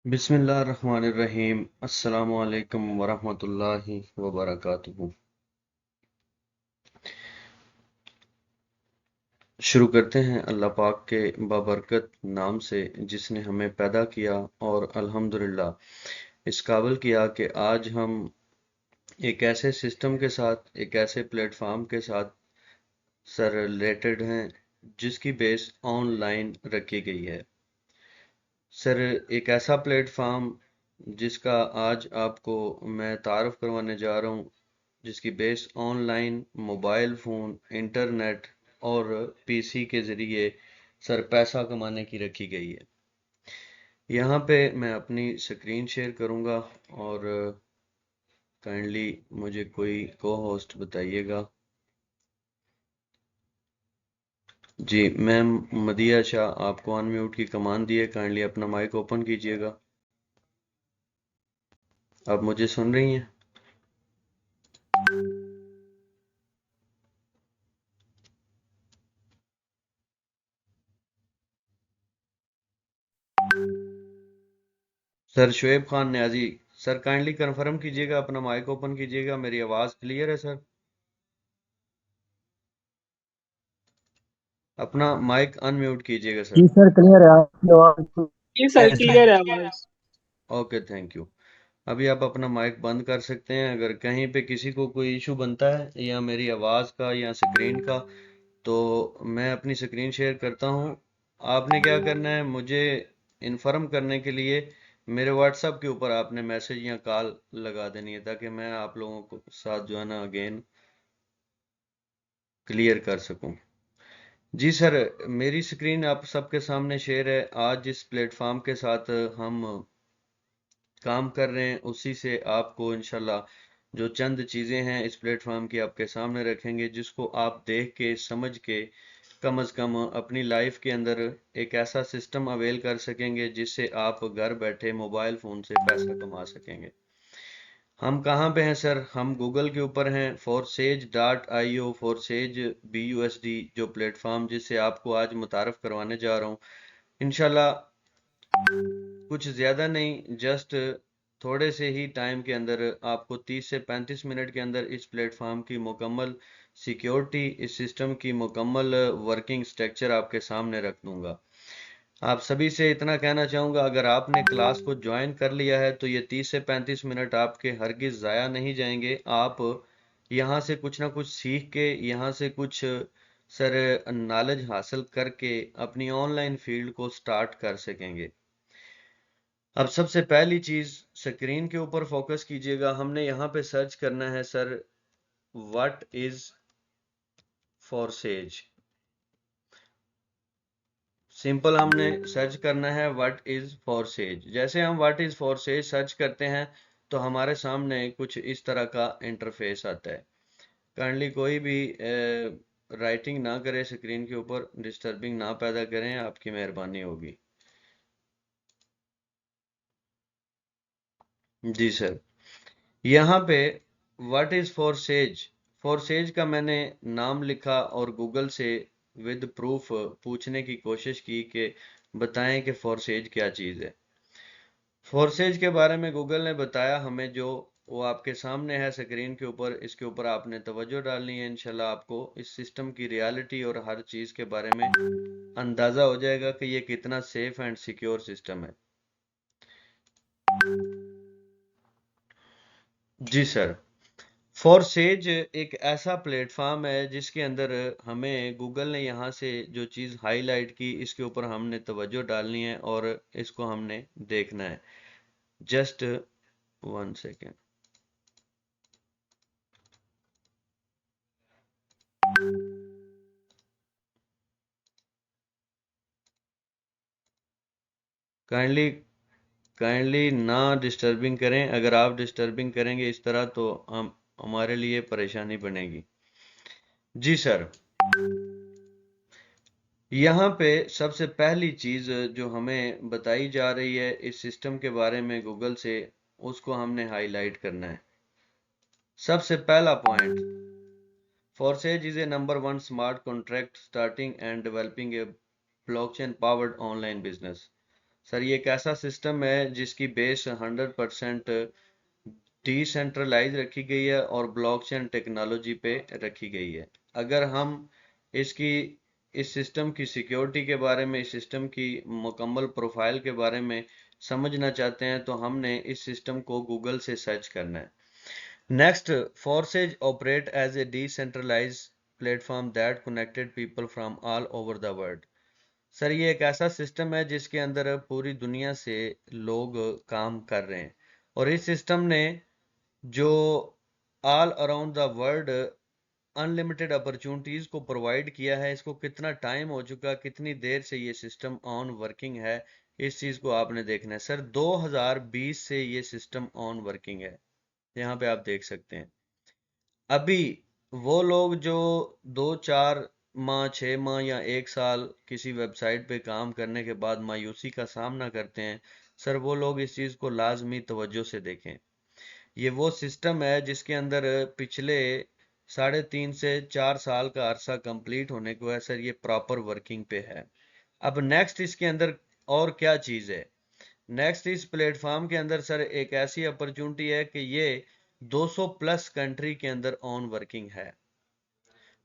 बिस्मिल्लाहिर्रहमानिर्रहीम। अस्सलामु अलैकुम वरहमतुल्लाहि वबरकातुहू। शुरू करते हैं अल्लाह पाक के बाबरकत नाम से जिसने हमें पैदा किया और अल्हम्दुलिल्लाह इस काबिल किया कि आज हम एक ऐसे सिस्टम के साथ एक ऐसे प्लेटफॉर्म के साथ सर रिलेटेड हैं जिसकी बेस ऑनलाइन रखी गई है। सर एक ऐसा प्लेटफॉर्म जिसका आज आपको मैं तारुफ करवाने जा रहा हूँ, जिसकी base online mobile phone internet और पीसी के ज़रिए सर पैसा कमाने की रखी गई है। यहाँ पे मैं अपनी स्क्रीन शेयर करूँगा और काइंडली मुझे कोई को होस्ट बताइएगा। जी मैम मदिया शाह, आपको अनम्यूट की कमांड दी है, काइंडली अपना माइक ओपन कीजिएगा। आप मुझे सुन रही हैं? Sir Shoaib Khan Niazi, sir kindly confirm कीजिएगा, अपना माइक ओपन कीजिएगा। मेरी आवाज़ क्लियर है सर? अपना माइक अनम्यूट कीजिएगा जी सर। सर, क्लियर है आपकी आवाज तो। जी सर, क्लियर है आवाज। Okay, thank you. अभी आप अपना माइक बंद कर सकते हैं। अगर कहीं पे किसी को कोई इशू बनता है या मेरी आवाज़ का या स्क्रीन का, तो मैं अपनी स्क्रीन शेयर करता हूँ। आपने क्या करना है, मुझे इन्फॉर्म करने के लिए मेरे व्हाट्सएप के ऊपर आपने मैसेज या कॉल लगा देनी है, ताकि मैं आप लोगों को साथ जो है ना अगेन क्लियर कर सकूं। जी सर, मेरी स्क्रीन आप सबके सामने शेयर है। आज जिस प्लेटफॉर्म के साथ हम काम कर रहे हैं उसी से आपको इंशाल्लाह जो चंद चीज़ें हैं इस प्लेटफॉर्म की आपके सामने रखेंगे, जिसको आप देख के समझ के कम से कम अपनी लाइफ के अंदर एक ऐसा सिस्टम अवेल कर सकेंगे जिससे आप घर बैठे मोबाइल फ़ोन से पैसा कमा सकेंगे। हम कहाँ पे हैं सर? हम गूगल के ऊपर हैं, forsage.io, forsage BUSD जो प्लेटफॉर्म जिससे आपको आज मुतारफ करवाने जा रहा हूँ। इंशाल्लाह कुछ ज़्यादा नहीं, जस्ट थोड़े से ही टाइम के अंदर आपको 30 से 35 मिनट के अंदर इस प्लेटफॉर्म की मुकम्मल सिक्योरिटी, इस सिस्टम की मुकम्मल वर्किंग स्ट्रक्चर आपके सामने रख दूंगा। आप सभी से इतना कहना चाहूँगा, अगर आपने क्लास को ज्वाइन कर लिया है तो ये 30 से 35 मिनट आपके हरगिज़ ज़ाया नहीं जाएंगे। आप यहाँ से कुछ ना कुछ सीख के, यहाँ से कुछ सर नॉलेज हासिल करके अपनी ऑनलाइन फील्ड को स्टार्ट कर सकेंगे। अब सबसे पहली चीज़, स्क्रीन के ऊपर फोकस कीजिएगा। हमने यहाँ पे सर्च करना है सर, व्हाट इज़ फॉरसेज। सिंपल हमने सर्च करना है व्हाट इज फॉर सेज। जैसे हम what is for says search करते हैं तो हमारे सामने कुछ इस तरह का इंटरफेस आता है। काइंडली कोई भी राइटिंग ना करें, स्क्रीन के ऊपर डिस्टर्बिंग ना पैदा करें, आपकी मेहरबानी होगी। जी सर, यहाँ पे व्हाट इज फॉर सेज का मैंने नाम लिखा और गूगल से विद प्रूफ पूछने की कोशिश की कि बताएं कि फॉर सेज क्या चीज़ है। फोर्सेज के बारे में गूगल ने बताया हमें, जो वो आपके सामने है स्क्रीन के ऊपर। इसके ऊपर आपने तवज्जो डालनी है। इंशाल्लाह आपको इस सिस्टम की रियलिटी और हर चीज़ के बारे में अंदाज़ा हो जाएगा कि ये कितना सेफ एंड सिक्योर सिस्टम है। जी सर, फोर्सेज एक ऐसा प्लेटफॉर्म है जिसके अंदर हमें गूगल ने यहाँ से जो चीज़ हाईलाइट की, इसके ऊपर हमने तवज्जो डालनी है और इसको हमने देखना है। Just 1 second. काइंडली काइंडली ना डिस्टर्बिंग करें। अगर आप डिस्टर्बिंग करेंगे इस तरह तो हम हमारे लिए परेशानी बनेगी। जी सर, यहाँ पे सबसे पहली चीज़ जो हमें बताई जा रही है इस सिस्टम के बारे में गूगल से, उसको हमने हाईलाइट करना है। सबसे पहला point, Forsage is a number one smart contract starting and developing a blockchain powered online business। Sir ये एक ऐसा सिस्टम है जिसकी बेस 100% डिसेंट्रलाइज रखी गई है और ब्लॉकचेन टेक्नोलॉजी पे रखी गई है। अगर हम इसकी इस सिस्टम की सिक्योरिटी के बारे में, इस सिस्टम की मुकम्मल प्रोफाइल के बारे में समझना चाहते हैं तो हमने इस सिस्टम को गूगल से सर्च करना है। Next, Forsage operate as a decentralized platform that connected people from all over the world। Sir ये एक ऐसा सिस्टम है जिसके अंदर पूरी दुनिया से लोग काम कर रहे हैं और इस सिस्टम ने जो all around the world unlimited opportunities को प्रोवाइड किया है। इसको कितना टाइम हो चुका, कितनी देर से ये सिस्टम ऑन वर्किंग है, इस चीज को आपने देखना है। सर 2020 से ये सिस्टम ऑन वर्किंग है, यहाँ पे आप देख सकते हैं। अभी वो लोग जो 2-4 माह 6 माह या 1 साल किसी वेबसाइट पे काम करने के बाद मायूसी का सामना करते हैं, सर वो लोग इस चीज को लाजमी तवज्जो से देखें। ये वो सिस्टम है जिसके अंदर पिछले 3.5 से 4 साल का अरसा कंप्लीट होने को है। सर ये प्रॉपर वर्किंग पे है। अब नेक्स्ट इसके अंदर और क्या चीज है? नेक्स्ट इस प्लेटफॉर्म के अंदर सर एक ऐसी अपॉर्चुनिटी है कि ये 200 प्लस कंट्री के अंदर ऑन वर्किंग है।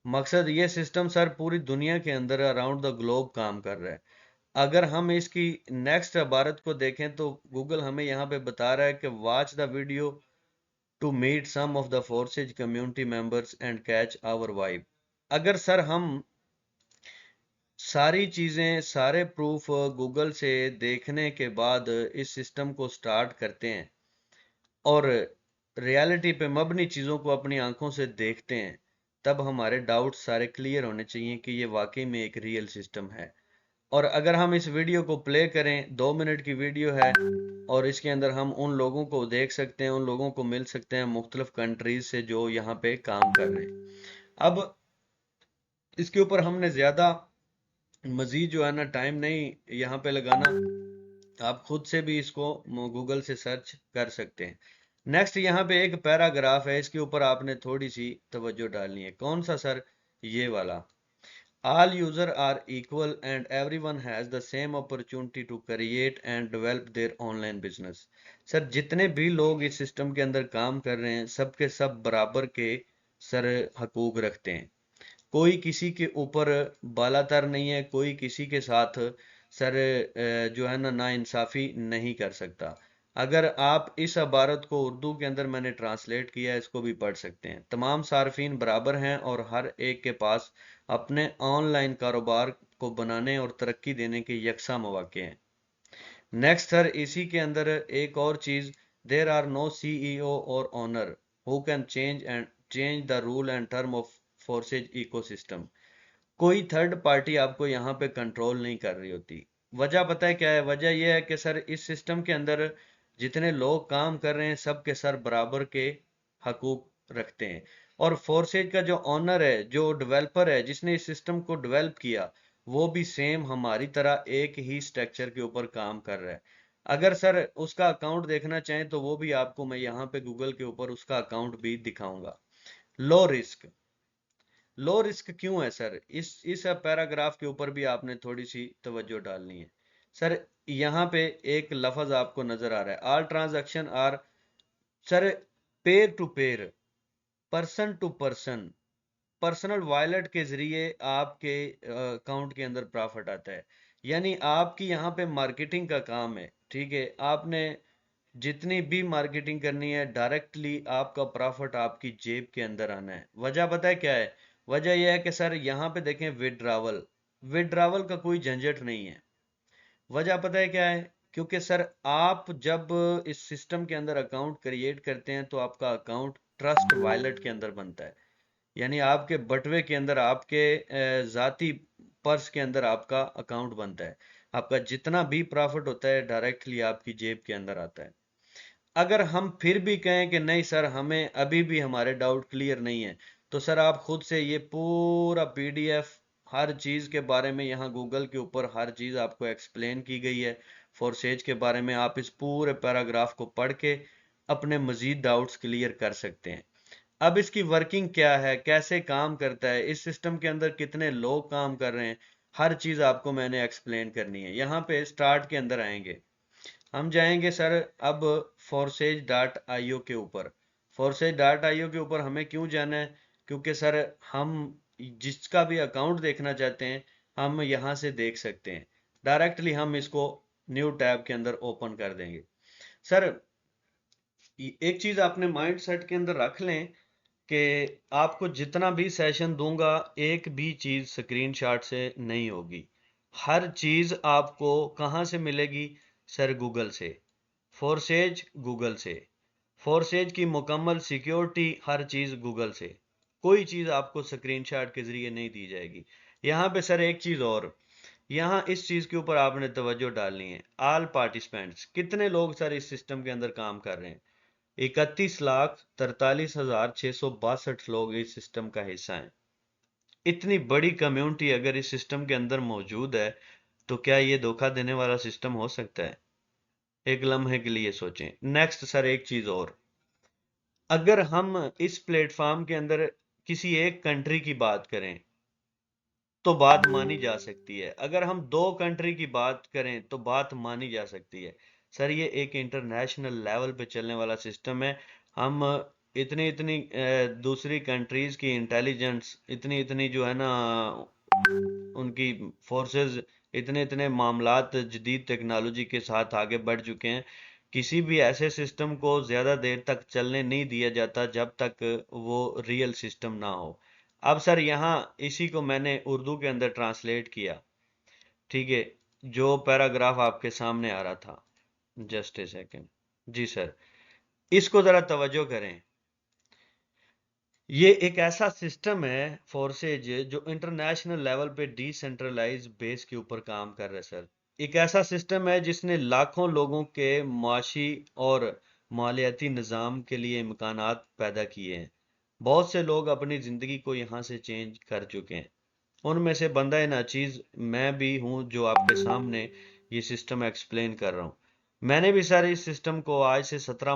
मकसद ये सिस्टम सर पूरी दुनिया के अंदर अराउंड द ग्लोब काम कर रहा है। अगर हम इसकी नेक्स्ट इबारत को देखें तो गूगल हमें यहाँ पे बता रहा है कि watch the video to meet some of the forces community members and catch our vibe. अगर सर हम सारी चीजें, सारे प्रूफ गूगल से देखने के बाद इस सिस्टम को स्टार्ट करते हैं और रियलिटी पे मबनी चीजों को अपनी आंखों से देखते हैं, तब हमारे डाउट्स सारे क्लियर होने चाहिए कि ये वाकई में एक रियल सिस्टम है। और अगर हम इस वीडियो को प्ले करें, 2 मिनट की वीडियो है और इसके अंदर हम उन लोगों को देख सकते हैं, उन लोगों को मिल सकते हैं मुख्तलिफ कंट्रीज से जो यहाँ पे काम कर रहे हैं। अब इसके ऊपर हमने ज्यादा मजीद जो है ना टाइम नहीं यहाँ पे लगाना, आप खुद से भी इसको गूगल से सर्च कर सकते हैं। नेक्स्ट यहाँ पे एक पैराग्राफ है, इसके ऊपर आपने थोड़ी सी तवज्जो डालनी है। कौन सा सर? ये वाला। All users are equal and everyone has the same opportunity to create and develop their online business। Sir जितने भी लोग इस सिस्टम के अंदर काम कर रहे हैं, सबके सब बराबर के सर हकूक रखते हैं। कोई किसी के ऊपर बालातर नहीं है, कोई किसी के साथ सर जो है ना नाइंसाफी नहीं कर सकता। अगर आप इस इबारत को उर्दू के अंदर मैंने ट्रांसलेट किया है, इसको भी पढ़ सकते हैं। तमाम सार्फिन बराबर हैं और हर एक के पास अपने ऑनलाइन कारोबार को बनाने और तरक्की देने के यकसा मौके हैं। नेक्स्ट सर इसी के अंदर एक और चीज, देर आर नो सीईओ और owner who can change the rule and term of forces ecosystem. कोई थर्ड पार्टी आपको यहाँ पे कंट्रोल नहीं कर रही होती। वजह पता है क्या है? वजह यह है कि सर इस सिस्टम के अंदर जितने लोग काम कर रहे हैं सबके सर बराबर के हकूक रखते हैं। और फोर्सेज का जो ऑनर है, जो डेवलपर है, जिसने इस सिस्टम को डेवलप किया, वो भी सेम हमारी तरह एक ही स्ट्रक्चर के ऊपर काम कर रहा है। अगर सर उसका अकाउंट देखना चाहें तो वो भी आपको मैं यहाँ पे गूगल के ऊपर उसका अकाउंट भी दिखाऊंगा। Low risk. लो रिस्क क्यों है सर? इस पैराग्राफ के ऊपर भी आपने थोड़ी सी तवज्जो डालनी है। सर यहाँ पे एक लफ्ज आपको नजर आ रहा है, all transaction are, sir peer to peer, person to person, personal wallet के जरिए आपके अकाउंट के अंदर प्रॉफिट आता है। यानी आपकी यहाँ पे मार्केटिंग का काम है, ठीक है? आपने जितनी भी मार्केटिंग करनी है, डायरेक्टली आपका प्रॉफिट आपकी जेब के अंदर आना है। वजह पता है क्या है? वजह यह है कि सर यहाँ पे देखें, विड्रावल, विड्रावल का कोई झंझट नहीं है। वजह पता है क्या है? क्योंकि सर आप जब इस सिस्टम के अंदर अकाउंट क्रिएट करते हैं तो आपका अकाउंट ट्रस्ट वॉलेट के अंदर बनता है। यानी आपके बटवे के अंदर, आपके जाती पर्स के अंदर आपका अकाउंट बनता है। आपका जितना भी प्रॉफिट होता है डायरेक्टली आपकी जेब के अंदर आता है। अगर हम फिर भी कहें कि नहीं सर हमें अभी भी हमारे डाउट क्लियर नहीं है, तो सर आप खुद से ये पूरा पीडीएफ, हर चीज के बारे में यहाँ गूगल के ऊपर हर चीज आपको एक्सप्लेन की गई है। फोर्सेज के बारे में आप इस पूरे पैराग्राफ को पढ़ के अपने मजीद डाउट्स क्लियर कर सकते हैं। अब इसकी वर्किंग क्या है, कैसे काम करता है, इस सिस्टम के अंदर कितने लोग काम कर रहे हैं, हर चीज आपको मैंने एक्सप्लेन करनी है। यहाँ पे स्टार्ट के अंदर आएंगे, हम जाएंगे सर अब forces.io के ऊपर। forces.io के ऊपर हमें क्यों जाना है? क्योंकि सर हम जिसका भी अकाउंट देखना चाहते हैं हम यहाँ से देख सकते हैं डायरेक्टली। हम इसको न्यू टैब के अंदर ओपन कर देंगे। सर एक चीज आपने माइंड सेट के अंदर रख लें कि आपको जितना भी सेशन दूंगा एक भी चीज स्क्रीनशॉट से नहीं होगी। हर चीज आपको कहां से मिलेगी? सर गूगल से, फोरसेज गूगल से, फोरसेज की मुकम्मल सिक्योरिटी हर चीज गूगल से। कोई चीज आपको स्क्रीनशॉट के जरिए नहीं दी जाएगी। यहाँ पे सर एक चीज और, यहाँ इस चीज के ऊपर आपने तवज्जो डालनी है। ऑल पार्टिसिपेंट्स, कितने लोग सर इस सिस्टम के अंदर काम कर रहे हैं? 31,43,662 लोग इस सिस्टम का हिस्सा हैं। इतनी बड़ी कम्युनिटी अगर इस सिस्टम के अंदर मौजूद है तो क्या ये धोखा देने वाला सिस्टम हो सकता है? एक लम्हे के लिए सोचें। नेक्स्ट सर एक चीज और, अगर हम इस प्लेटफॉर्म के अंदर किसी एक कंट्री की बात करें तो बात मानी जा सकती है। अगर हम दो कंट्री की बात करें तो बात मानी जा सकती है। सर ये एक इंटरनेशनल लेवल पे चलने वाला सिस्टम है। हम इतनी इतनी दूसरी कंट्रीज की इंटेलिजेंस, इतनी इतनी जो है ना उनकी फोर्सेस, इतने इतने मामलात जदीद टेक्नोलॉजी के साथ आगे बढ़ चुके हैं। किसी भी ऐसे सिस्टम को ज्यादा देर तक चलने नहीं दिया जाता जब तक वो रियल सिस्टम ना हो। अब सर यहाँ इसी को मैंने उर्दू के अंदर ट्रांसलेट किया, ठीक है, जो पैराग्राफ आपके सामने आ रहा था। Just a second. जी सर, इसको जरा तवज्जो करें। ये एक ऐसा सिस्टम है फोर्सेज जो इंटरनेशनल लेवल पे डिसेंट्रलाइज बेस के ऊपर काम कर रहा है सर। एक ऐसा सिस्टम है जिसने लाखों लोगों के माशी और मालियाती निज़ाम के लिए इम्कानात पैदा किए हैं। बहुत से लोग अपनी ज़िंदगी को यहाँ से चेंज कर चुके हैं। उनमें से बंदा नाचीज मैं भी हूँ जो आपके सामने ये सिस्टम एक्सप्लेन कर रहा हूँ। मैंने भी सर इस सिस्टम को आज से 17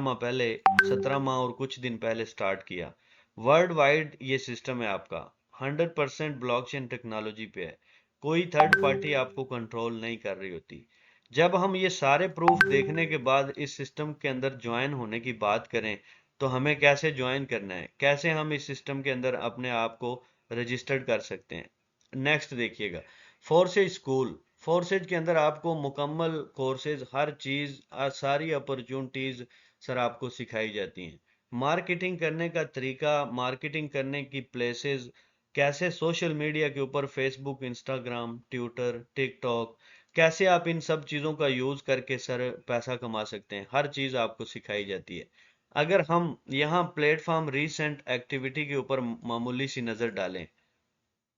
माह और कुछ दिन पहले स्टार्ट किया। वर्ल्ड वाइड ये सिस्टम है आपका, 100% ब्लॉकचेन टेक्नोलॉजी पे है। कोई थर्ड पार्टी आपको कंट्रोल नहीं कर रही होती। जब हम ये सारे प्रूफ देखने के बाद इस सिस्टम के अंदर ज्वाइन होने की बात करें तो हमें कैसे ज्वाइन करना है, कैसे हम इस सिस्टम के अंदर अपने आप को रजिस्टर्ड कर सकते हैं। नेक्स्ट देखिएगा, फोर्सेज स्कूल। फोर्सेज के अंदर आपको मुकम्मल कोर्सेज, हर चीज, सारी अपॉर्चुनिटीज सर आपको सिखाई जाती हैं। मार्केटिंग करने का तरीका, मार्केटिंग करने की प्लेसेस, कैसे सोशल मीडिया के ऊपर फेसबुक, इंस्टाग्राम, ट्विटर, टिकटॉक, कैसे आप इन सब चीज़ों का यूज़ करके सर पैसा कमा सकते हैं, हर चीज़ आपको सिखाई जाती है। अगर हम यहाँ प्लेटफॉर्म रीसेंट एक्टिविटी के ऊपर मामूली सी नज़र डालें,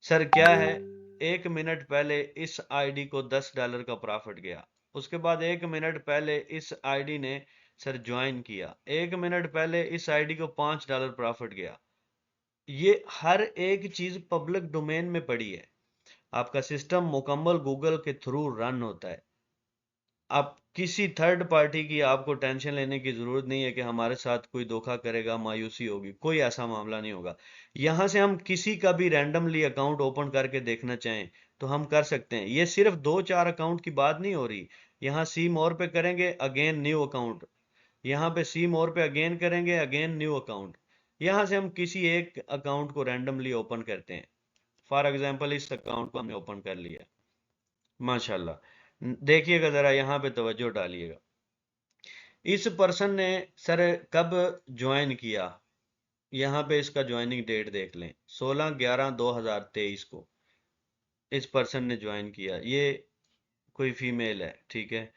सर क्या है, 1 मिनट पहले इस आईडी को $10 का प्रॉफिट गया। उसके बाद 1 मिनट पहले इस आईडी ने सर ज्वाइन किया, 1 मिनट पहले इस आईडी को $5 प्रॉफिट गया। ये हर एक चीज पब्लिक डोमेन में पड़ी है। आपका सिस्टम मुकम्मल गूगल के थ्रू रन होता है। आप किसी थर्ड पार्टी की आपको टेंशन लेने की जरूरत नहीं है कि हमारे साथ कोई धोखा करेगा, मायूसी होगी, कोई ऐसा मामला नहीं होगा। यहां से हम किसी का भी रैंडमली अकाउंट ओपन करके देखना चाहें तो हम कर सकते हैं। ये सिर्फ 2-4 अकाउंट की बात नहीं हो रही। यहाँ सी मोर पे करेंगे, अगेन न्यू अकाउंट, यहाँ पे सी मोर पे अगेन करेंगे, अगेन न्यू अकाउंट। यहाँ से हम किसी एक अकाउंट को रैंडमली ओपन करते हैं। फॉर एग्जाम्पल इस अकाउंट को हमने ओपन कर लिया, माशाल्लाह। देखिएगा जरा, यहाँ पे तवज्जो डालिएगा। इस पर्सन ने सर कब ज्वाइन किया, यहाँ पे इसका ज्वाइनिंग डेट देख लें, 16/11/2023 को इस पर्सन ने ज्वाइन किया। ये कोई फीमेल है, ठीक है।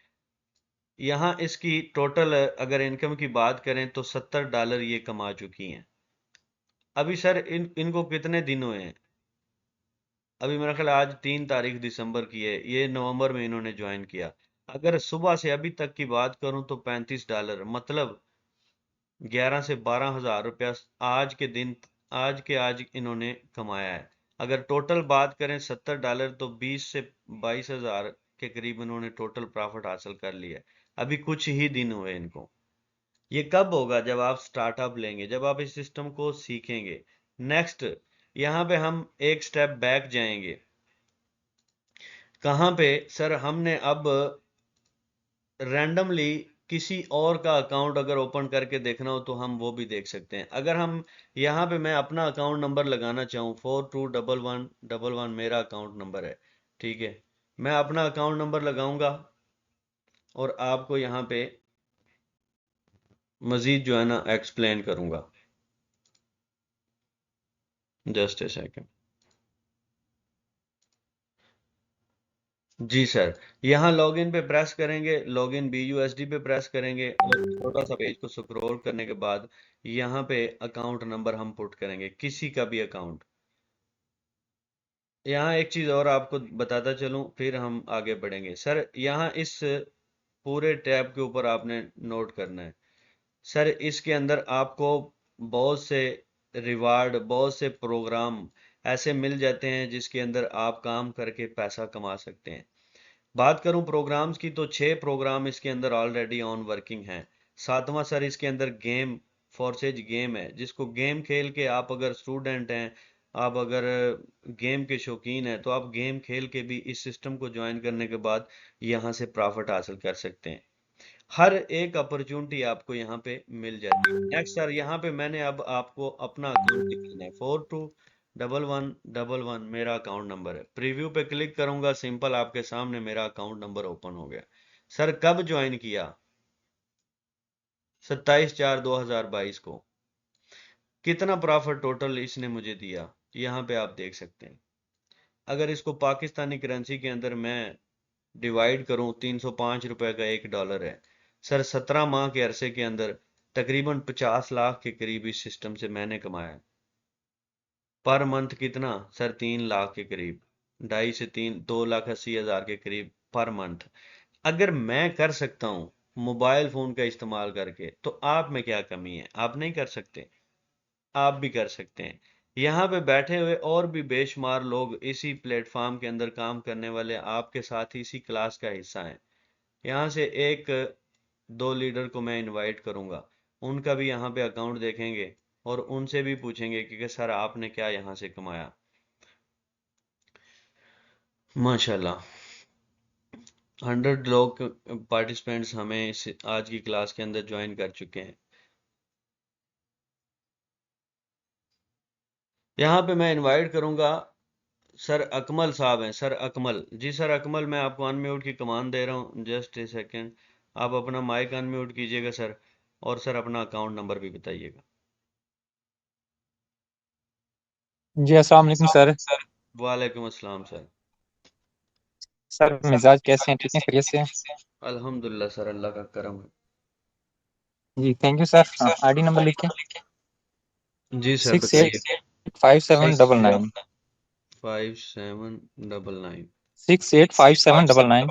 यहाँ इसकी टोटल अगर इनकम की बात करें तो $70 ये कमा चुकी हैं। अभी सर इनको कितने दिन हुए हैं? अभी मेरा ख्याल आज 3 तारीख दिसंबर की है, ये नवंबर में इन्होंने ज्वाइन किया। अगर सुबह से अभी तक की बात करूं तो $35, मतलब 11 से 12 हज़ार रुपया आज के दिन, आज इन्होंने कमाया है। अगर टोटल बात करें $70 तो 20 से 22 हज़ार के करीब इन्होंने टोटल प्रॉफिट हासिल कर लिया है। अभी कुछ ही दिन हुए इनको। ये कब होगा? जब आप स्टार्टअप लेंगे, जब आप इस सिस्टम को सीखेंगे। नेक्स्ट, यहाँ पे हम एक स्टेप बैक जाएंगे। कहाँ पे सर, हमने अब रैंडमली किसी और का अकाउंट अगर ओपन करके देखना हो तो हम वो भी देख सकते हैं। अगर हम यहाँ पे मैं अपना अकाउंट नंबर लगाना चाहूँ, 421111 मेरा अकाउंट नंबर है, ठीक है। मैं अपना अकाउंट नंबर लगाऊंगा और आपको यहाँ पे मजीद जो है ना एक्सप्लेन करूंगा। Just a second. जी सर, यहाँ लॉगिन पे प्रेस करेंगे, लॉगिन BUSD पे प्रेस करेंगे और छोटा सा पेज को स्क्रॉल करने के बाद यहाँ पे अकाउंट नंबर हम पुट करेंगे, किसी का भी अकाउंट। यहाँ एक चीज़ और आपको बताता चलूँ फिर हम आगे बढ़ेंगे। सर यहाँ इस पूरे टैब के ऊपर आपने नोट करना है। सर इसके अंदर आपको बहुत से रिवार्ड, बहुत से प्रोग्राम ऐसे मिल जाते हैं जिसके अंदर आप काम करके पैसा कमा सकते हैं। बात करूं प्रोग्राम्स की तो 6 प्रोग्राम इसके अंदर ऑलरेडी ऑन वर्किंग हैं। सातवां सर इसके अंदर गेम, फोर्सेज गेम है, जिसको गेम खेल के आप अगर स्टूडेंट हैं, आप अगर गेम के शौकीन हैं तो आप गेम खेल के भी इस सिस्टम को ज्वाइन करने के बाद यहाँ से प्रॉफिट हासिल कर सकते हैं। हर एक अपॉर्चुनिटी आपको यहाँ पे मिल जाती है। नेक्स्ट सर, यहाँ पे मैंने अब आपको अपना अकाउंट दिखाना है। 421111 मेरा अकाउंट नंबर है। प्रीव्यू पे क्लिक करूंगा, सिंपल आपके सामने मेरा अकाउंट नंबर ओपन हो गया। सर कब ज्वाइन किया? 27/4/2022 को। कितना प्रॉफिट टोटल इसने मुझे दिया, यहाँ पे आप देख सकते हैं। अगर इसको पाकिस्तानी करेंसी के अंदर मैं डिवाइड करूं, 305 रुपए का $1 है। सर 17 माह के अरसे के अंदर तकरीबन 50 लाख के करीब इस सिस्टम से मैंने कमाया। पर मंथ कितना सर? 3 लाख के करीब, 2.5 से 3, 2,80,000 के करीब पर मंथ। अगर मैं कर सकता हूँ मोबाइल फोन का इस्तेमाल करके तो आप में क्या कमी है? आप नहीं कर सकते? आप भी कर सकते हैं। यहाँ पे बैठे हुए और भी बेशुमार लोग इसी प्लेटफॉर्म के अंदर काम करने वाले आपके साथ ही इसी क्लास का हिस्सा हैं। यहाँ से एक दो लीडर को मैं इनवाइट करूंगा, उनका भी यहाँ पे अकाउंट देखेंगे और उनसे भी पूछेंगे कि सर आपने क्या यहाँ से कमाया। माशाल्लाह 100 लोग पार्टिसिपेंट्स हमें इस आज की क्लास के अंदर ज्वाइन कर चुके हैं। यहाँ पे मैं इनवाइट करूंगा, सर अकमल साहब हैं, सर अकमल जी। सर अकमल, मैं आपको अनम्यूट की कमांड दे रहा हूँ, जस्ट ए सेकेंड। आप अपना माइक अनम्यूट कीजिएगा सर, और सर अपना अकाउंट नंबर भी बताइएगा। जी अस्सलाम वालेकुम सर। वालेकुम अस्सलाम सर। सर मिजाज कैसे हैं? ठीक है, खैरियत से हैं? अल्हम्दुलिल्लाह सर, अल्लाह का करम है। जी thank you sir. ID number लिखें। जी सर सिक्स एट बताइए। Five seven double nine 5799। 685799।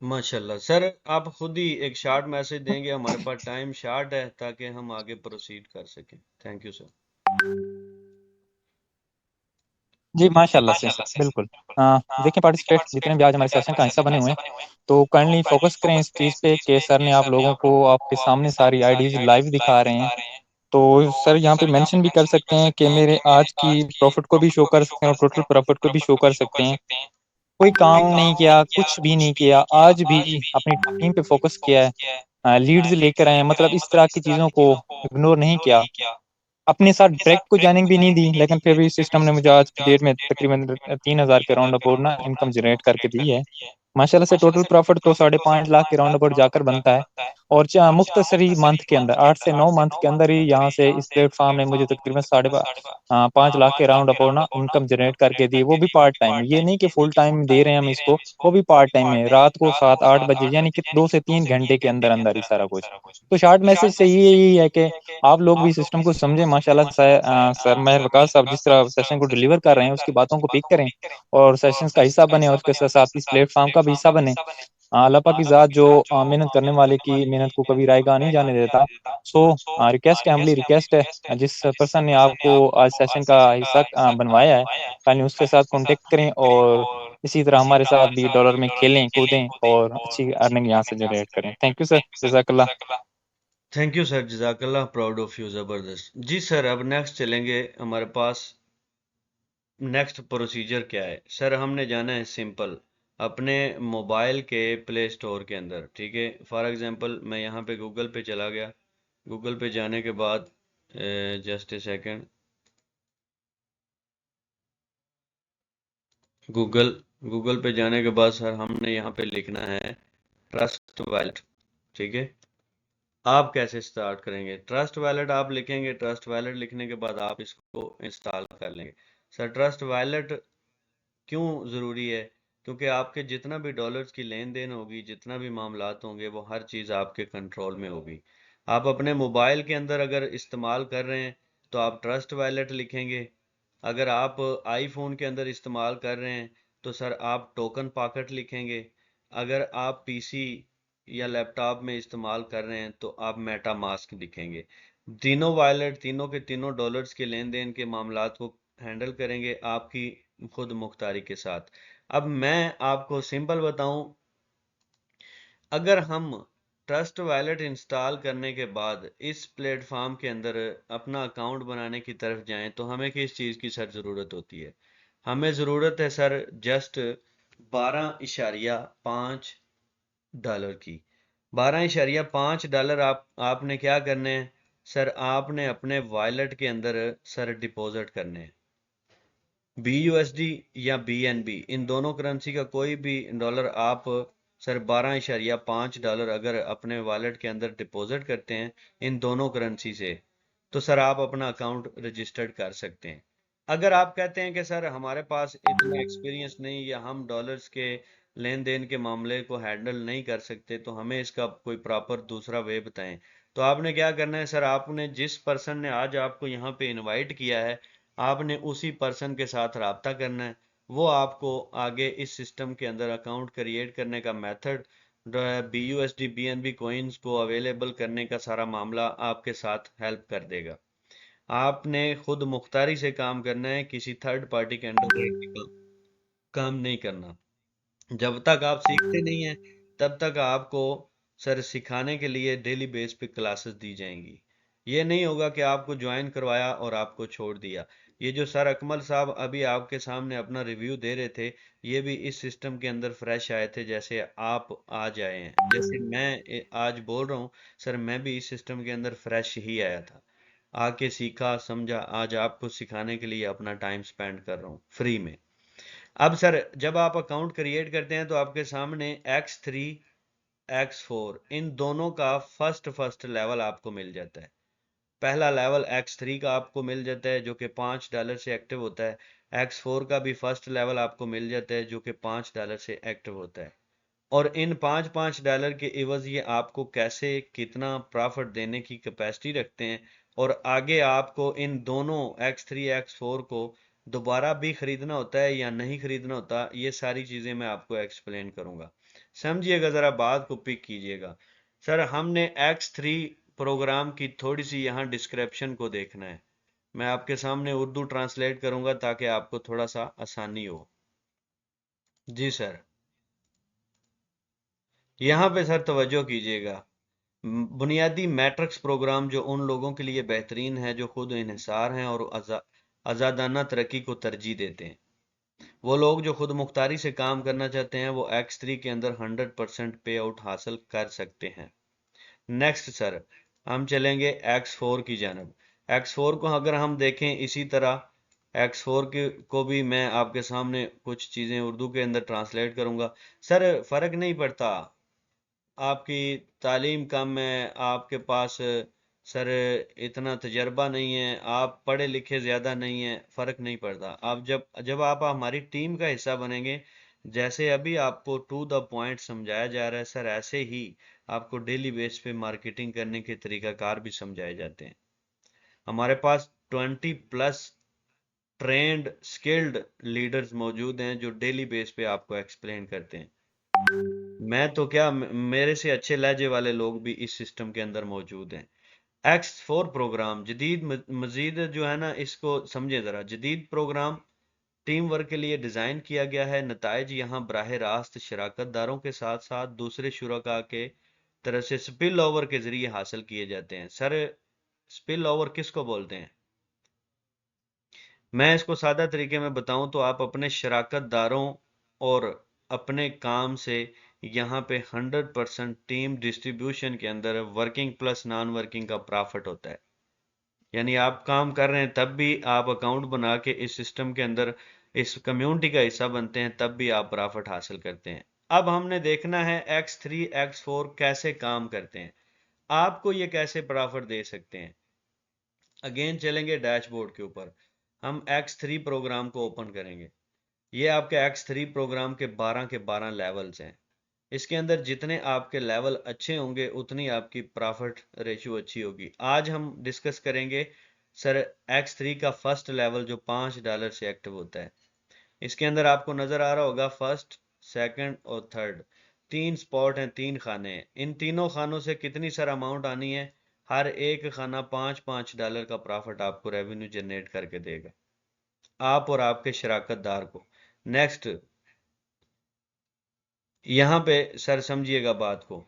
माशाल्लाह सर, आप खुद ही एक शार्ट मैसेज देंगे, हमारे पास टाइम शार्ट है ताकि हम आगे प्रोसीड कर सकें। Thank you sir. जी माशाल्लाह से बिल्कुल। देखिए पार्टिसिपेट जितने भी आज हमारे सेशन का हिस्सा बने हुए हैं, तो काइंडली फोकस करें इस चीज़ पे कि सर ने आप लोगों को आपके सामने सारी आईडीज लाइव दिखा रहे हैं। तो सर यहाँ पे मेंशन भी कर सकते हैं कि मेरे आज की प्रॉफिट को भी शो कर सकते हैं और टोटल प्रॉफिट को भी शो कर सकते हैं। कोई काम नहीं किया, कुछ भी नहीं किया, आज भी अपनी टीम पे फोकस किया है, लीड्स लेकर आए हैं, मतलब इस तरह की चीज़ों को इग्नोर नहीं किया। अपने साथ डायरेक्ट को ज्वाइनिंग भी नहीं दी, लेकिन फिर भी सिस्टम ने मुझे आज की डेट में तकरीबन 3,000 के राउंड अबाउट ना इनकम जनरेट करके दी है। माशाल्लाह से टोटल प्रॉफिट तो 5.5 लाख के राउंड अबाउट जाकर बनता है। और मुख्तसरी मंथ के अंदर 8 से 9 मंथ के अंदर ही यहाँ से इस प्लेटफॉर्म ने मुझे तकरीबन 5.5 लाख के राउंड अबाउट ना इनकम जनरेट करके दी, वो भी पार्ट टाइम। ये नहीं कि फुल टाइम दे रहे हैं हम इसको, वो भी पार्ट टाइम है, रात को 7-8 बजे, यानी कि 2 से 3 घंटे के अंदर अंदर ही सारा कुछ। तो शॉर्ट मैसेज से ये यही है कि आप लोग भी सिस्टम को समझें। माशाल्लाह सर मेहर वकास साहब जिस तरह सेशन को डिलीवर कर रहे हैं उसकी बातों को पिक करें और सेशंस का हिस्सा बने और उसके साथ साथ इस प्लेटफॉर्म का भी हिस्सा बने। अल्लाह पाक की ज़ात जो मेहनत करने वाले की मेहनत को कभी रायगा नहीं जाने देता। सो रिक्वेस्ट है, हम्बली रिक्वेस्ट है, जिस पर्सन ने आपको आज सेशन का हिस्सा बनवाया है, काइंडली उसके साथ कांटेक्ट करें और इसी तरह हमारे साथ भी डॉलर में खेलें कूदें और अच्छी अर्निंग यहाँ से जनरेट करें। थैंक यू सर, जज़ाकल्लाह। थैंक यू सर, जज़ाकल्लाह, प्राउड ऑफ यू, ज़बरदस्त। जी सर, अब नेक्स्ट चलेंगे हमारे पास नेक्स्ट प्रोसीजर क्या है सर? हमने जाना है सिंपल अपने मोबाइल के प्ले स्टोर के अंदर, ठीक है। फॉर एग्जांपल मैं यहाँ पे गूगल पे चला गया। गूगल पे जाने के बाद just a second, Google Google पे जाने के बाद सर हमने यहाँ पे लिखना है ट्रस्ट वैलेट, ठीक है। आप कैसे स्टार्ट करेंगे? ट्रस्ट वैलेट आप लिखेंगे। ट्रस्ट वैलेट लिखने के बाद आप इसको इंस्टॉल कर लेंगे। सर ट्रस्ट वैलेट क्यों ज़रूरी है? क्योंकि आपके जितना भी डॉलर्स की लेन देन होगी, जितना भी मामलात होंगे, वो हर चीज़ आपके कंट्रोल में होगी। आप अपने मोबाइल के अंदर अगर इस्तेमाल कर रहे हैं तो आप ट्रस्ट वैलेट लिखेंगे। अगर आप आईफोन के अंदर इस्तेमाल कर रहे हैं तो सर आप टोकन पॉकेट लिखेंगे। अगर आप पीसी या लैपटॉप में इस्तेमाल कर रहे हैं तो आप मेटा मास्क लिखेंगे। तीनों वॉलेट तीनों के तीनों डॉलर्स के लेन देन के मामलात को हैंडल करेंगे आपकी खुद मुख्तारी के साथ। अब मैं आपको सिंपल बताऊं, अगर हम ट्रस्ट वॉलेट इंस्टॉल करने के बाद इस प्लेटफॉर्म के अंदर अपना अकाउंट बनाने की तरफ जाएं तो हमें किस चीज़ की सर ज़रूरत होती है? हमें ज़रूरत है सर जस्ट 12.5 डॉलर की। 12.5 डॉलर आपने क्या करने हैं सर? आपने अपने वॉलेट के अंदर सर डिपॉजिट करने हैं। BUSD या BNB, इन दोनों करेंसी का कोई भी डॉलर आप सर 12.5 डॉलर अगर अपने वॉलेट के अंदर डिपॉजिट करते हैं इन दोनों करेंसी से, तो सर आप अपना अकाउंट रजिस्टर्ड कर सकते हैं। अगर आप कहते हैं कि सर हमारे पास इतना एक्सपीरियंस नहीं या हम डॉलर्स के लेन देन के मामले को हैंडल नहीं कर सकते तो हमें इसका कोई प्रॉपर दूसरा वे बताएं। तो आपने क्या करना है सर? आपने जिस पर्सन ने आज आपको यहाँ पे इनवाइट किया है, आपने उसी पर्सन के साथ रब्ता करना है। वो आपको आगे इस सिस्टम के अंदर अकाउंट क्रिएट करने का मेथड, BUSD BNB कोइंस को अवेलेबल करने का सारा मामला आपके साथ हेल्प कर देगा। आपने खुद मुख्तारी से काम करना है, किसी थर्ड पार्टी के अंडर काम नहीं करना। जब तक आप सीखते नहीं हैं तब तक आपको सर सिखाने के लिए डेली बेस पे क्लासेस दी जाएंगी। ये नहीं होगा कि आपको ज्वाइन करवाया और आपको छोड़ दिया। ये जो सर अकमल साहब अभी आपके सामने अपना रिव्यू दे रहे थे, ये भी इस सिस्टम के अंदर फ्रेश आए थे जैसे आप आज आए हैं। जैसे मैं आज बोल रहा हूँ सर, मैं भी इस सिस्टम के अंदर फ्रेश ही आया था, आके सीखा समझा, आज आपको सिखाने के लिए अपना टाइम स्पेंड कर रहा हूँ फ्री में। अब सर जब आप अकाउंट क्रिएट करते हैं तो आपके सामने X3 X4 इन दोनों का फर्स्ट लेवल आपको मिल जाता है। पहला लेवल X3 का आपको मिल जाता है जो कि 5 डॉलर से एक्टिव होता है। X4 का भी फर्स्ट लेवल आपको मिल जाता है जो कि 5 डॉलर से एक्टिव होता है। और इन 5 डॉलर के इवज ये आपको कैसे कितना प्रॉफिट देने की कैपेसिटी रखते हैं, और आगे आपको इन दोनों X3 X4 को दोबारा भी खरीदना होता है या नहीं खरीदना होता, ये सारी चीज़ें मैं आपको एक्सप्लेन करूंगा। समझिएगा, ज़रा बात को पिक कीजिएगा। सर हमने X3 प्रोग्राम की थोड़ी सी यहाँ डिस्क्रिप्शन को देखना है। मैं आपके सामने उर्दू ट्रांसलेट करूंगा ताकि आपको थोड़ा सा आसानी हो। जी सर, यहाँ पे सर तवज्जो कीजिएगा। बुनियादी मैट्रिक्स प्रोग्राम जो उन लोगों के लिए बेहतरीन है जो खुद इन्हिसार हैं और आज़ादाना तरक्की को तरजीह देते हैं। वो लोग जो खुद मुख्तारी से काम करना चाहते हैं वो X3 के अंदर 100% पे आउट हासिल कर सकते हैं। नेक्स्ट सर, हम चलेंगे X4 की जानब। X4 को अगर हम देखें इसी तरह, X4 को भी मैं आपके सामने कुछ चीज़ें उर्दू के अंदर ट्रांसलेट करूंगा। सर फ़र्क नहीं पड़ता, आपकी तालीम कम है, आपके पास सर इतना तजर्बा नहीं है, आप पढ़े लिखे ज़्यादा नहीं हैं, फ़र्क नहीं पड़ता। आप जब जब आप हमारी टीम का हिस्सा बनेंगे, जैसे अभी आपको टू द पॉइंट समझाया जा रहा है सर, ऐसे ही आपको डेली बेस पे मार्केटिंग करने के तरीकाकार भी समझाए जाते हैं। हमारे पास 20+ ट्रेंड स्किल्ड लीडर्स मौजूद हैं जो डेली बेस पे आपको एक्सप्लेन करते हैं। मैं तो क्या, मेरे से अच्छे लहजे वाले लोग भी इस सिस्टम के अंदर मौजूद हैं। X4 प्रोग्राम जदीद मजीद जो है ना, इसको समझे ज़रा। जदीद प्रोग्राम टीम वर्क के लिए डिज़ाइन किया गया है। नताइज यहाँ बराह रास्त शराकत दारों के साथ साथ दूसरे शुरका के तरफ से स्पिल ओवर के ज़रिए हासिल किए जाते हैं। सर स्पिल ओवर किसको बोलते हैं? मैं इसको सादा तरीके में बताऊं तो आप अपने शराकत दारों और अपने काम से यहाँ पे 100% टीम डिस्ट्रीब्यूशन के अंदर वर्किंग प्लस नॉन वर्किंग का प्रॉफिट होता है। यानी आप काम कर रहे हैं तब भी आप अकाउंट बना के इस सिस्टम के अंदर इस कम्युनिटी का हिस्सा बनते हैं, तब भी आप प्रॉफिट हासिल करते हैं। अब हमने देखना है X3 X4 कैसे काम करते हैं, आपको ये कैसे प्रॉफिट दे सकते हैं। अगेन चलेंगे डैशबोर्ड के ऊपर, हम X3 प्रोग्राम को ओपन करेंगे। ये आपके X3 प्रोग्राम के 12 लेवल्स हैं। इसके अंदर जितने आपके लेवल अच्छे होंगे उतनी आपकी प्रॉफिट रेशियो अच्छी होगी। आज हम डिस्कस करेंगे सर X3 का फर्स्ट लेवल जो $5 से एक्टिव होता है। इसके अंदर आपको नजर आ रहा होगा फर्स्ट, सेकंड और थर्ड, 3 स्पॉट हैं, 3 खाने हैं। इन तीनों खानों से कितनी सर अमाउंट आनी है? हर एक खाना $5 का प्रॉफिट आपको रेवेन्यू जनरेट करके देगा, आप और आपके शराकतदार को। नेक्स्ट, यहां पे सर समझिएगा बात को,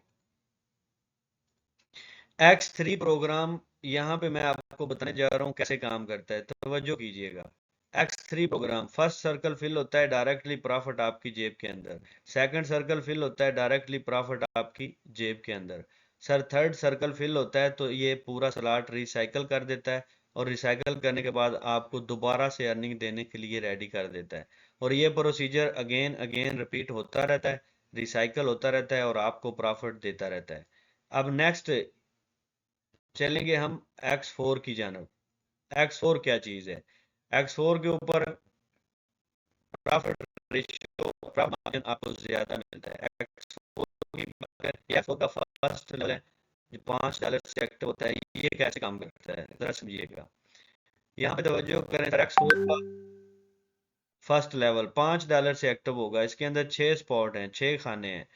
X3 प्रोग्राम यहां पे मैं आपको बताने जा रहा हूं कैसे काम करता है, तवज्जो कीजिएगा। X3 programme, first circle fill होता है डायरेक्टली प्रॉफिट आपकी जेब के अंदर। सेकंड सर्कल फिल होता है डायरेक्टली प्रॉफिट आपकी जेब के अंदर। सर थर्ड सर्कल फिल होता है तो ये पूरा स्लॉट रिसाइकल कर देता है, और रिसाइकल करने के बाद आपको दोबारा से अर्निंग देने के लिए रेडी कर देता है। और ये प्रोसीजर अगेन अगेन रिपीट होता रहता है, रिसाइकल होता रहता है और आपको प्रॉफिट देता रहता है। अब नेक्स्ट चलेंगे हम X4 की जानब। X4 क्या चीज है? X4 के ऊपर प्रॉफिट रेशियो, प्रॉफिट मार्जिन आपको ज्यादा मिलता है। X4 की X4 का फर्स्ट लेवल है जो $5 से एक्टिव होता है। ये कैसे काम करता है जरा समझिएगा। यहाँ पे तवज्जो करें, X4 का फर्स्ट लेवल $5 से एक्टिव होगा। इसके अंदर 6 स्पॉट हैं, 6 खाने हैं।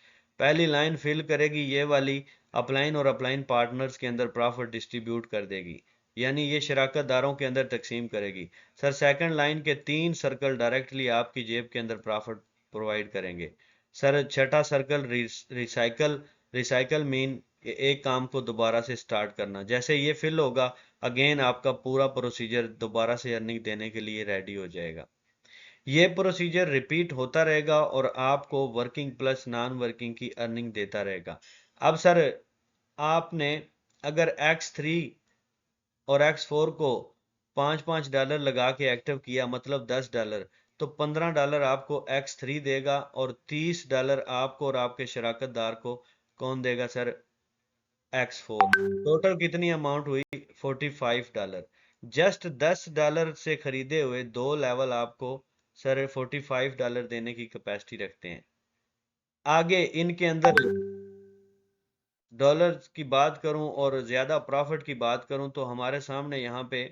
पहली लाइन फिल करेगी ये वाली, अपलाइन और अपलाइन पार्टनर्स के अंदर प्रॉफिट डिस्ट्रीब्यूट कर देगी, यानी ये शराकत दारों के अंदर तकसीम करेगी। सर सेकंड लाइन के 3 सर्कल डायरेक्टली आपकी जेब के अंदर प्रॉफिट प्रोवाइड करेंगे। सर छठा सर्कल रिसाइकल, रिसाइकल मीन एक काम को दोबारा से स्टार्ट करना। जैसे ये फिल होगा, अगेन आपका पूरा प्रोसीजर दोबारा से अर्निंग देने के लिए रेडी हो जाएगा। ये प्रोसीजर रिपीट होता रहेगा और आपको वर्किंग प्लस नॉन वर्किंग की अर्निंग देता रहेगा। अब सर आपने अगर X3 और X4 को $5 लगा के एक्टिव किया, मतलब $10, तो $15 आपको X3 देगा और $30 आपको और आपके शराकतदार को कौन देगा सर? X4। टोटल कितनी अमाउंट हुई? $45। जस्ट $10 से खरीदे हुए 2 लेवल आपको सर $45 देने की कैपेसिटी रखते हैं। आगे इनके अंदर डॉलर्स की बात करूं और ज्यादा प्रॉफिट की बात करूं तो हमारे सामने यहाँ पे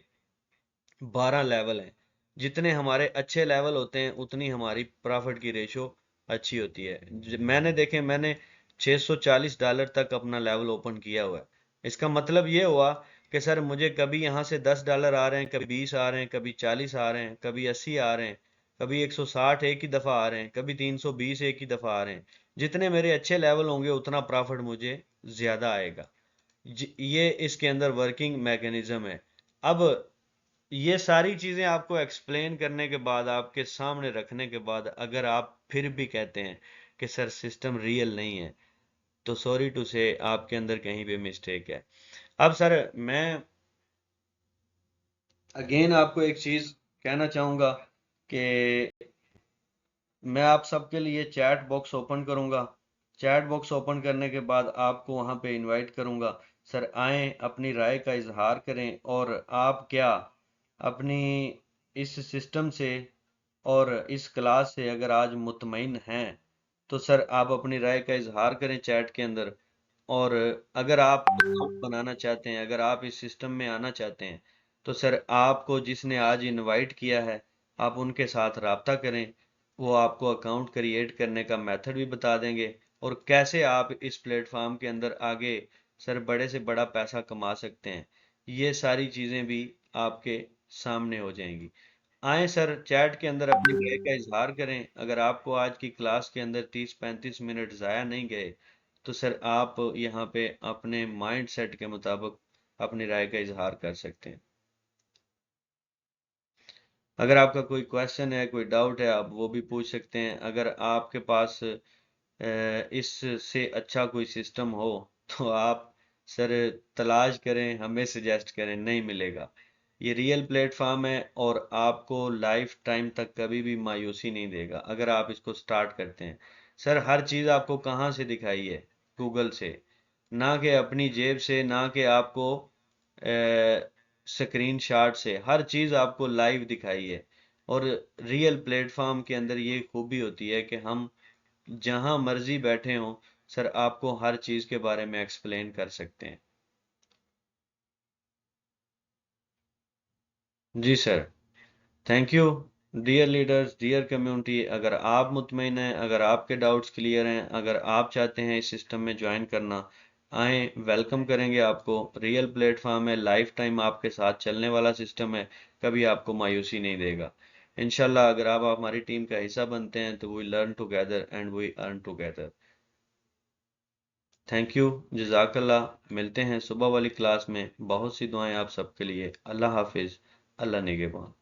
12 लेवल हैं। जितने हमारे अच्छे लेवल होते हैं उतनी हमारी प्रॉफिट की रेशो अच्छी होती है। मैंने $640 तक अपना लेवल ओपन किया हुआ है। इसका मतलब ये हुआ कि सर मुझे कभी यहाँ से $10 आ रहे हैं, कभी 20 आ रहे हैं, कभी 40 आ रहे हैं, कभी 80 आ रहे हैं, कभी 160 एक ही दफा आ रहे हैं, कभी 320 एक ही दफा आ रहे हैं। जितने मेरे अच्छे लेवल होंगे उतना प्रॉफिट मुझे ज्यादा आएगा। ये इसके अंदर वर्किंग मैकेनिज्म है। अब ये सारी चीजें आपको एक्सप्लेन करने के बाद, आपके सामने रखने के बाद, अगर आप फिर भी कहते हैं कि सर सिस्टम रियल नहीं है, तो सॉरी टू से आपके अंदर कहीं पे मिस्टेक है। अब सर मैं अगेन आपको एक चीज कहना चाहूंगा कि मैं आप सबके लिए चैट बॉक्स ओपन करूंगा। चैट बॉक्स ओपन करने के बाद आपको वहां पे इनवाइट करूंगा। सर आएं, अपनी राय का इजहार करें, और आप क्या अपनी इस सिस्टम से और इस क्लास से अगर आज मुतमईन हैं तो सर आप अपनी राय का इजहार करें चैट के अंदर। और अगर आप अकाउंट बनाना चाहते हैं, अगर आप इस सिस्टम में आना चाहते हैं, तो सर आपको जिसने आज इनवाइट किया है आप उनके साथ राब्ता करें। वो आपको अकाउंट क्रिएट करने का मेथड भी बता देंगे और कैसे आप इस प्लेटफॉर्म के अंदर आगे सर बड़े से बड़ा पैसा कमा सकते हैं। ये सारी चीज़ें भी आपके सामने हो जाएंगी। आए सर चैट के अंदर अपनी राय का इजहार करें। अगर आपको आज की क्लास के अंदर 30-35 मिनट ज़ाया नहीं गए तो सर आप यहाँ पे अपने माइंड सेट के मुताबिक अपनी राय का इजहार कर सकते हैं। अगर आपका कोई क्वेश्चन है, कोई डाउट है, आप वो भी पूछ सकते हैं। अगर आपके पास इससे अच्छा कोई सिस्टम हो तो आप सर तलाश करें, हमें सजेस्ट करें, नहीं मिलेगा। ये रियल प्लेटफॉर्म है और आपको लाइफ टाइम तक कभी भी मायूसी नहीं देगा अगर आप इसको स्टार्ट करते हैं। सर हर चीज़ आपको कहाँ से दिखाई है? गूगल से, ना कि अपनी जेब से, ना कि आपको स्क्रीन शॉट से। हर चीज़ आपको लाइव दिखाई है। और रियल प्लेटफॉर्म के अंदर ये खूबी होती है कि हम जहां मर्जी बैठे हों, सर आपको हर चीज के बारे में एक्सप्लेन कर सकते हैं। जी sir, thank you. Dear leaders, dear community, अगर आप मुतमईन हैं, अगर आपके डाउट्स क्लियर हैं, अगर आप चाहते हैं इस सिस्टम में ज्वाइन करना, आए, वेलकम करेंगे आपको। रियल प्लेटफॉर्म है, लाइफ टाइम आपके साथ चलने वाला सिस्टम है, कभी आपको मायूसी नहीं देगा। इंशाल्लाह अगर आप हमारी टीम का हिस्सा बनते हैं तो we learn together and we earn together. Thank you, जज़ाकल्लाह। मिलते हैं सुबह वाली क्लास में। बहुत सी दुआएं आप सबके लिए। अल्लाह हाफिज, अल्लाह निगहबान।